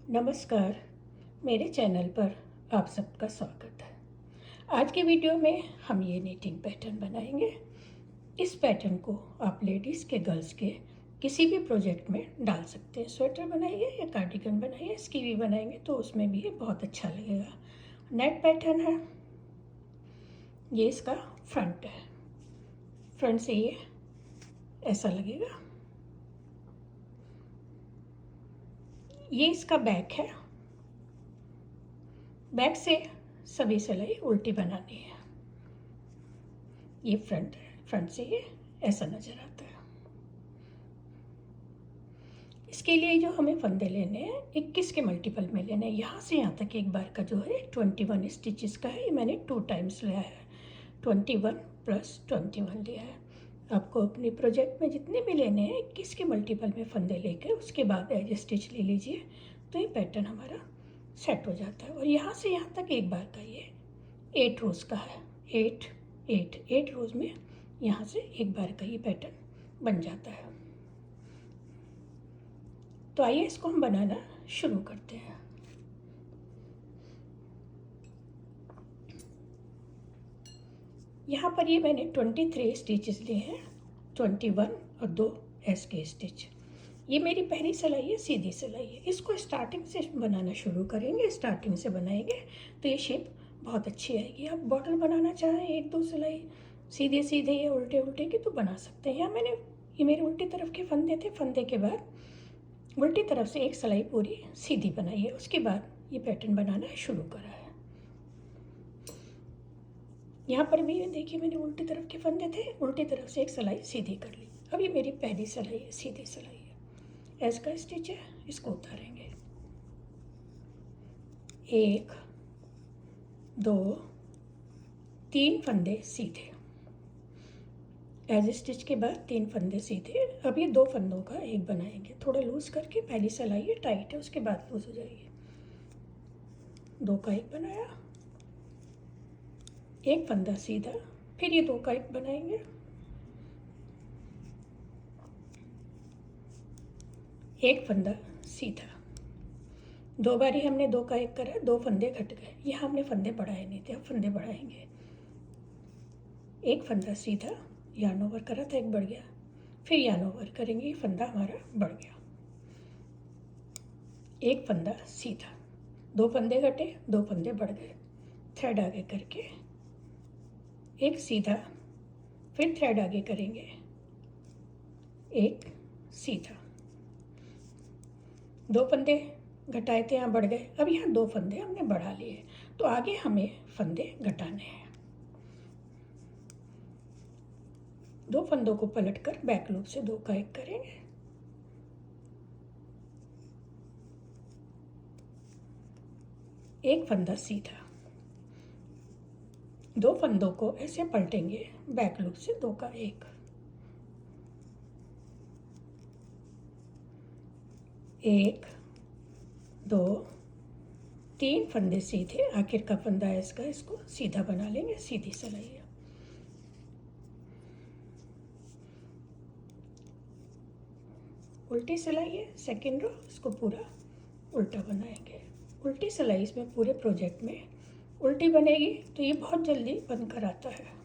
नमस्कार, मेरे चैनल पर आप सबका स्वागत है। आज की वीडियो में हम ये नीटिंग पैटर्न बनाएंगे। इस पैटर्न को आप लेडीज़ के, गर्ल्स के किसी भी प्रोजेक्ट में डाल सकते हैं। स्वेटर बनाइए या कार्डिगन बनाइए, इसकी भी बनाएंगे तो उसमें भी ये बहुत अच्छा लगेगा। नेट पैटर्न है, ये इसका फ्रंट है। फ्रंट से ये ऐसा लगेगा। ये इसका बैक है। बैक से सभी सिलाई उल्टी बनानी है। ये फ्रंट है, फ्रंट से ये ऐसा नज़र आता है। इसके लिए जो हमें फंदे लेने हैं 21 के मल्टीपल में लेने हैं। यहाँ से यहाँ तक एक बार का जो है 21 स्टिचेस का है। ये मैंने 2 टाइम्स लिया है, 21 + 21 लिया है। आपको अपने प्रोजेक्ट में जितने भी लेने हैं 21 के मल्टीपल में फंदे लेकर उसके बाद एज स्टिच ले लीजिए, तो ये पैटर्न हमारा सेट हो जाता है। और यहाँ से यहाँ तक एक बार का ये 8 रोज़ का है। 8 रोज़ में यहाँ से एक बार का ये पैटर्न बन जाता है। तो आइए इसको हम बनाना शुरू करते हैं। यहाँ पर ये मैंने 23 स्टिचेस लिए हैं, 21 और 2 एस के स्टिच। ये मेरी पहली सिलाई है, सीधी सिलाई है। इसको स्टार्टिंग से बनाना शुरू करेंगे। स्टार्टिंग से बनाएंगे तो ये शेप बहुत अच्छी आएगी। आप बॉर्डर बनाना चाहें 1-2 सिलाई सीधे सीधे या उल्टे उल्टे की तो बना सकते हैं। यहाँ ये मेरे उल्टी तरफ के फंदे थे। फंदे के बाद उल्टी तरफ से एक सिलाई पूरी सीधी बनाई है, उसके बाद ये पैटर्न बनाना शुरू करा है। यहाँ पर भी देखिए मैंने उल्टी तरफ के फंदे थे, उल्टी तरफ से एक सिलाई सीधी कर ली। अब ये मेरी पहली सिलाई है, सीधी सिलाई है। एस का स्टिच है, इसको उतारेंगे। 1 2 3 फंदे सीधे। एज स्टिच के बाद 3 फंदे सीधे। अब ये 2 फंदों का एक बनाएंगे, थोड़ा लूज करके। पहली सिलाई है टाइट है, उसके बाद लूज हो जाएगी। 2 का एक बनाया, एक फंदा सीधा, फिर ये 2 का एक बनाएंगे, एक फंदा सीधा। 2 बारी हमने 2 का एक करा, 2 फंदे घट गए। यहाँ हमने फंदे बढ़ाए नहीं थे, अब फंदे बढ़ाएंगे। एक फंदा सीधा, यार्न ओवर करा था, एक बढ़ गया, फिर यार्न ओवर करेंगे, ये फंदा हमारा बढ़ गया। एक फंदा सीधा, 2 फंदे घटे, 2 फंदे बढ़ गए। थ्रेड आगे करके एक सीधा, फिर थ्रेड आगे करेंगे, एक सीधा। 2 फंदे घटाए थे, यहाँ बढ़ गए। अब यहाँ 2 फंदे हमने बढ़ा लिए, तो आगे हमें फंदे घटाने हैं। 2 फंदों को पलटकर बैक लूप से 2 का एक करेंगे, एक फंदा सीधा। 2 फंदों को ऐसे पलटेंगे, बैक लूप से 2 का एक, 1 2 3 फंदे सीधे। आखिर का फंदा है इसका, इसको सीधा बना लेंगे, सीधी सिलाई है। उल्टी सिलाई है, सेकेंड रो, इसको पूरा उल्टा बनाएंगे। उल्टी सिलाई इसमें पूरे प्रोजेक्ट में उल्टी बनेगी, तो ये बहुत जल्दी बनकर आता है।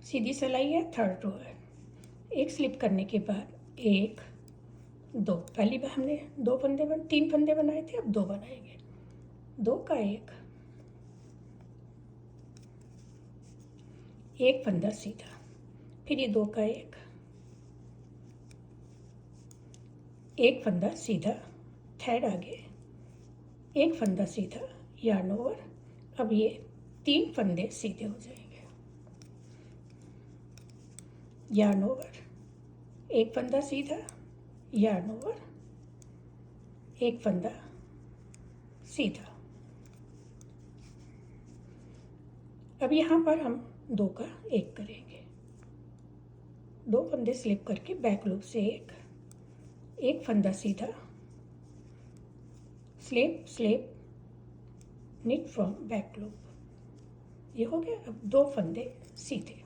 सीधी सिलाई है, थर्ड रो है। एक स्लिप करने के बाद 1 2, पहली बार हमने 3 फंदे बनाए थे, अब 2 बनाएंगे। 2 का एक फंदा सीधा, फिर ये 2 का एक फंदा सीधा, थ्रेड आगे, एक फंदा सीधा, यार्न ओवर। अब ये 3 फंदे सीधे हो जाएंगे। yarn over, एक फंदा सीधा, yarn over, एक फंदा सीधा। अब यहाँ पर हम 2 का 1 करेंगे, 2 फंदे स्लिप करके बैक लूप से एक फंदा सीधा, slip slip knit from back loop, ये हो गया। अब 2 फंदे सीधे,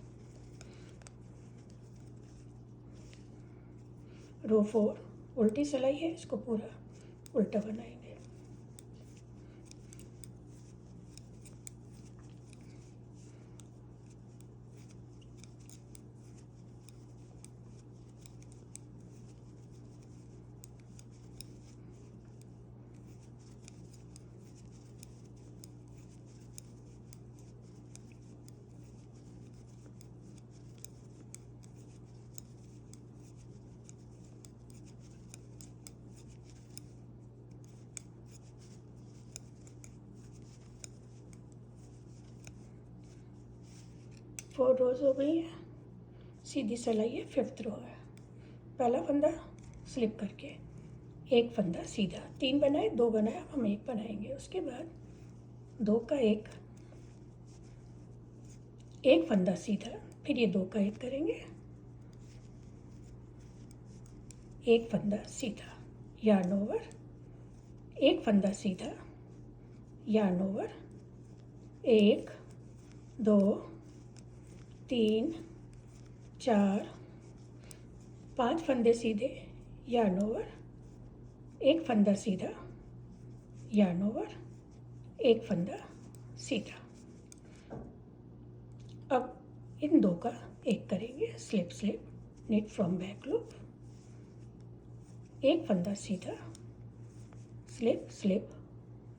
रो 4 उल्टी सिलाई है, इसको पूरा उल्टा बनाएंगे। फोर रोज हो गई है, सीधी सिलाई है, 5th रो है। पहला फंदा स्लिप करके एक फंदा सीधा, 3 बनाए, 2 बनाए, अब हम 1 बनाएंगे। उसके बाद 2 का 1 फंदा सीधा, फिर ये 2 का 1 करेंगे, एक फंदा सीधा, yarn over, एक फंदा सीधा, yarn over, 1 2 3 4 5 फंदे सीधे, yarn over, एक फंदा सीधा, yarn over, एक फंदा सीधा। अब इन 2 का 1 करेंगे, slip slip knit from back loop, एक फंदा सीधा, slip slip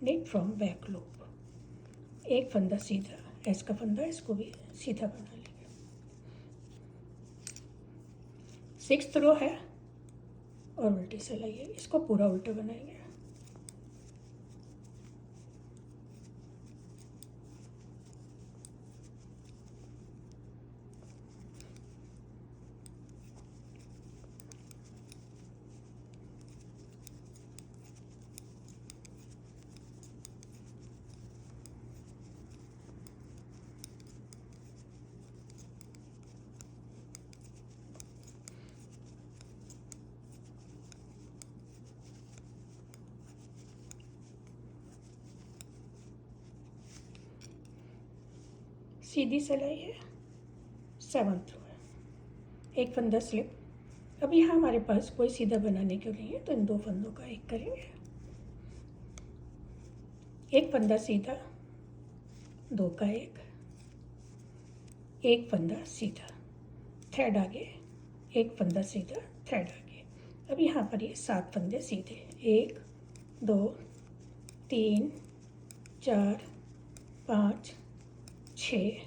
knit from back loop, एक फंदा सीधा, एस का फंदा, इसको भी सीधा बना लेंगे। 6th रो है और उल्टी सिलाई है, इसको पूरा उल्टा बनाएंगे। सीधी सिलाई है, 7th रो है, एक फंदा स्लिप। अब यहाँ हमारे पास कोई सीधा बनाने के नहीं है, तो इन 2 फंदों का 1 करेंगे, एक फंदा सीधा, 2 का 1 फंदा सीधा, थ्रेड आगे, एक फंदा सीधा, थ्रेड आगे। अब यहाँ पर ये 7 फंदे सीधे, 1 2 3 4 5 6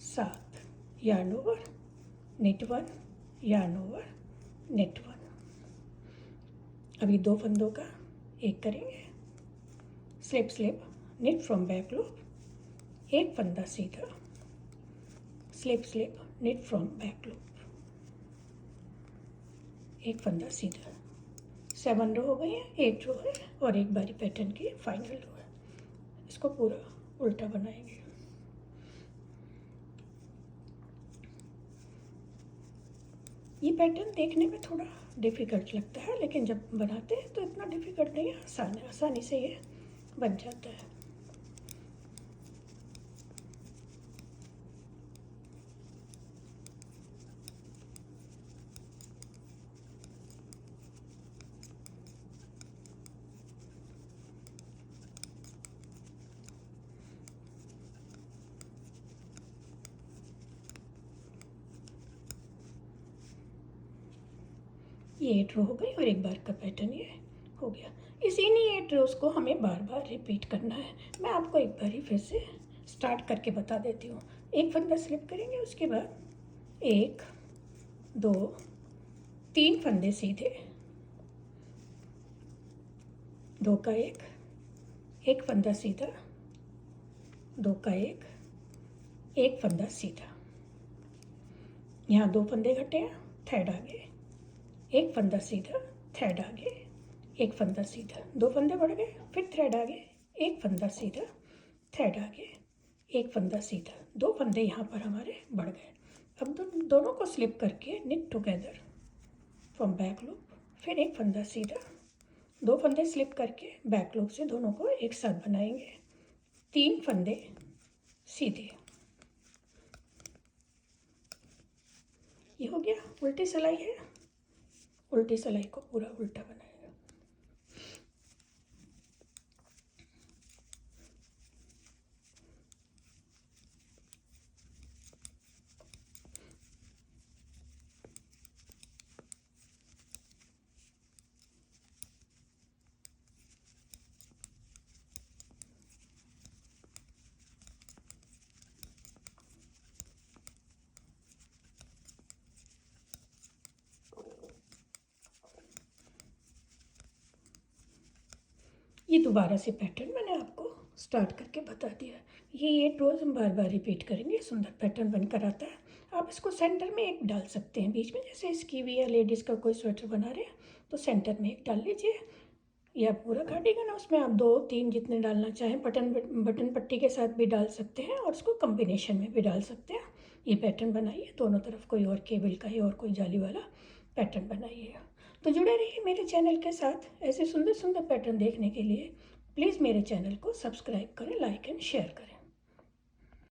7, yarn over, knit 1, yarn over, knit 1। अभी 2 फंदों का 1 करेंगे, slip slip knit from back loop, एक फंदा सीधा, slip slip knit from back loop, एक फंदा सीधा। 7 रो हो गई है, 8 रो है और एक बारी पैटर्न की फाइनल रो है, इसको पूरा उल्टा बनाएंगे। ये पैटर्न देखने में थोड़ा डिफ़िकल्ट लगता है, लेकिन जब बनाते हैं तो इतना डिफ़िकल्ट नहीं है, आसान है, आसानी से ये बन जाता है। ये 8 रो हो गई और एक बार का पैटर्न ये हो गया। इसी नहीं 8 रोज़ को हमें बार बार रिपीट करना है। मैं आपको एक बार ही फिर से स्टार्ट करके बता देती हूँ। एक फंदा स्लिप करेंगे, उसके बाद 1 2 3 फंदे सीधे, 2 का 1 फंदा सीधा, 2 का 1 फंदा सीधा, यहाँ 2 फंदे घटे हैं, थ्रेड आगे, एक फंदा सीधा, थ्रेड आगे, एक फंदा सीधा, 2 फंदे बढ़ गए, फिर थ्रेड आगे, एक फंदा सीधा, थ्रेड आगे, एक फंदा सीधा, 2 फंदे यहाँ पर हमारे बढ़ गए। अब दोनों को स्लिप करके knit together from back loop, फिर एक फंदा सीधा, 2 फंदे स्लिप करके बैक लूप से दोनों को एक साथ बनाएंगे, 3 फंदे सीधे। ये हो गया, उल्टी सिलाई है, उल्टी सिलाई को पूरा उल्टा बनाएगा। ये दोबारा से पैटर्न मैंने आपको स्टार्ट करके बता दिया। ये 8 रोज़ हम बार बार रिपीट करेंगे, सुंदर पैटर्न बनकर आता है। आप इसको सेंटर में एक डाल सकते हैं बीच में, जैसे स्कीवी या लेडीज़ का कोई स्वेटर बना रहे हैं तो सेंटर में एक डाल लीजिए, या पूरा कार्डिगन है उसमें आप 2-3 जितने डालना चाहें, बटन पट्टी के साथ भी डाल सकते हैं और उसको कम्बिनेशन में भी डाल सकते हैं। ये पैटर्न बनाइए, दोनों तरफ कोई और केबल का ही और कोई जाली वाला पैटर्न बनाइए। तो जुड़े रहिए मेरे चैनल के साथ। ऐसे सुंदर सुंदर पैटर्न देखने के लिए प्लीज़ मेरे चैनल को सब्सक्राइब करें, लाइक एंड शेयर करें।